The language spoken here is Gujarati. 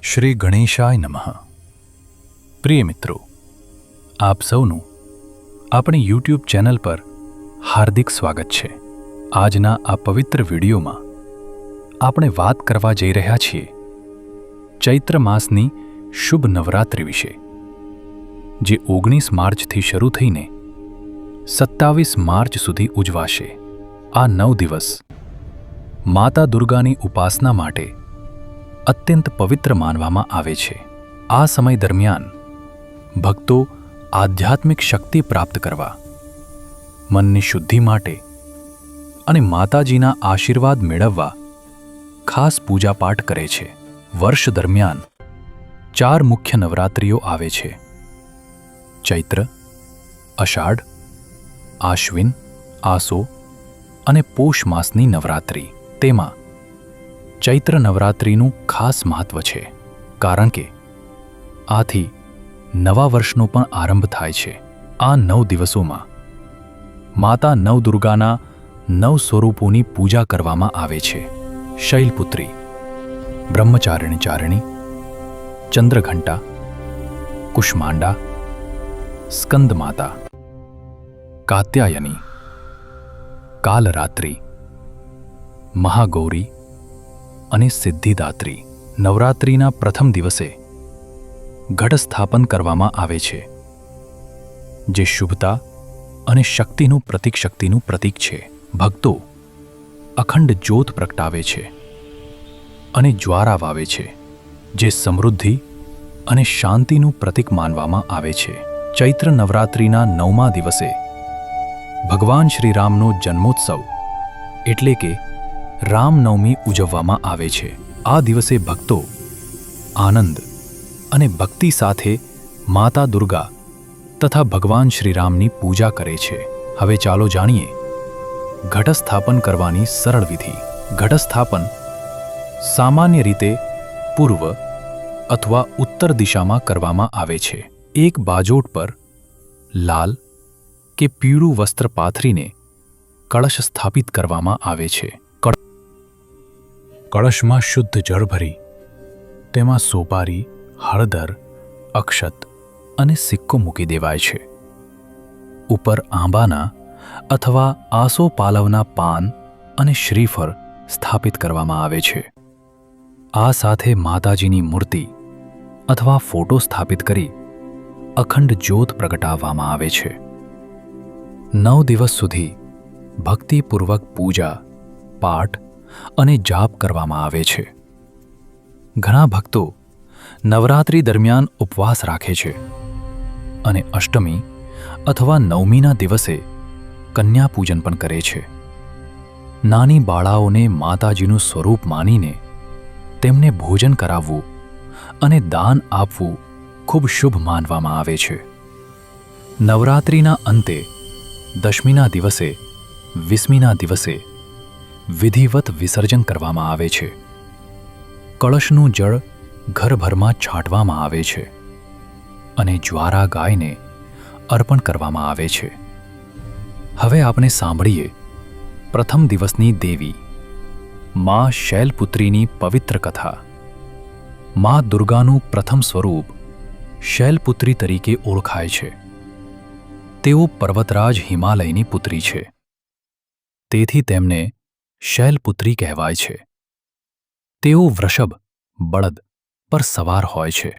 શ્રી ગણેશાય નમઃ. પ્રિય મિત્રો, આપ સૌનું આપણી યુટ્યુબ ચેનલ પર હાર્દિક સ્વાગત છે. આજના આ પવિત્ર વિડીયોમાં આપણે વાત કરવા જઈ રહ્યા છીએ ચૈત્ર માસની શુભ નવરાત્રિ વિશે, જે 19 માર્ચથી શરૂ થઈને 27 માર્ચ સુધી ઉજવાશે. આ 9 દિવસ માતા દુર્ગાની ઉપાસના માટે અત્યંત પવિત્ર માનવામાં આવે છે. આ સમય દરમિયાન ભક્તો આધ્યાત્મિક શક્તિ પ્રાપ્ત કરવા, મનની શુદ્ધિ માટે અને માતાજીના આશીર્વાદ મેળવવા ખાસ પૂજાપાઠ કરે છે. વર્ષ દરમિયાન 4 મુખ્ય નવરાત્રિઓ આવે છે: ચૈત્ર, અષાઢ, આશ્વિન, આસો અને પોષ માસની નવરાત્રિ. તેમાં ચૈત્ર નવરાત્રિનું ખાસ મહત્વ છે, કારણ કે આથી નવા વર્ષનો પણ આરંભ થાય છે. આ 9 દિવસોમાં માતા નવદુર્ગાના 9 સ્વરૂપોની પૂજા કરવામાં આવે છે: શૈલપુત્રી, બ્રહ્મચારિણી, ચંદ્રઘંટા, કુષ્માંડા, સ્કંદમાતા, કાત્યાયની, કાલરાત્રિ, મહાગૌરી અને સિદ્ધિદાત્રી. નવરાત્રિના પ્રથમ દિવસે ઘટ સ્થાપન કરવામાં આવે છે, જે શુભતા અને શક્તિનું પ્રતીક છે. ભક્તો અખંડ જ્યોત પ્રગટાવે છે અને જ્વારા વાવે છે, જે સમૃદ્ધિ અને શાંતિનું પ્રતીક માનવામાં આવે છે. ચૈત્ર નવરાત્રિના 9મા દિવસે ભગવાન શ્રીરામનો જન્મોત્સવ એટલે કે રામનવમી ઉજવવામાં આવે છે. આ દિવસે ભક્તો આનંદ અને ભક્તિ સાથે માતા દુર્ગા તથા ભગવાન શ્રીરામની પૂજા કરે છે. હવે ચાલો જાણીએ ઘટસ્થાપન કરવાની સરળ વિધિ. ઘટસ્થાપન સામાન્ય રીતે પૂર્વ અથવા ઉત્તર દિશામાં કરવામાં આવે છે. એક બાજોટ પર લાલ કે પીળું વસ્ત્ર પાથરીને કળશ સ્થાપિત કરવામાં આવે છે. કળશમાં શુદ્ધ જળ ભરી તેમાં સોપારી, હળદર, અક્ષત અને સિક્કો મૂકી દેવાય છે. ઉપર આંબાના અથવા આસોપાલવના પાન અને શ્રીફળ સ્થાપિત કરવામાં આવે છે. આ સાથે માતાજીની મૂર્તિ અથવા ફોટો સ્થાપિત કરી અખંડ જ્યોત પ્રગટાવવામાં આવે છે. 9 દિવસ સુધી ભક્તિપૂર્વક પૂજા, પાઠ અને જાપ કરવામાં આવે છે. ઘણા ભક્તો નવરાત્રિ દરમિયાન ઉપવાસ રાખે છે અને અષ્ટમી અથવા નવમીના દિવસે કન્યા પૂજન પણ કરે છે. નાની બાળાઓને માતાજીનું સ્વરૂપ માનીને તેમને ભોજન કરાવવું અને દાન આપવું ખૂબ શુભ માનવામાં આવે છે. નવરાત્રિના અંતે 10મીના દિવસે, 20મીના દિવસે વિધિવત વિસર્જન કરવામાં આવે છે. કળશનું જળ ઘરભરમાં છાંટવામાં આવે છે અને જ્વારા ગાયને અર્પણ કરવામાં આવે છે. હવે આપણે સાંભળીએ પ્રથમ દિવસની દેવી મા શૈલપુત્રીની પવિત્ર કથા. મા દુર્ગાનું પ્રથમ સ્વરૂપ શૈલપુત્રી તરીકે ઓળખાય છે. તેઓ પર્વતરાજ હિમાલયની પુત્રી છે, તેથી તેમને શૈલપુત્રી કહેવાય છે. તેઓ વૃષભ, બળદ પર સવાર હોય છે.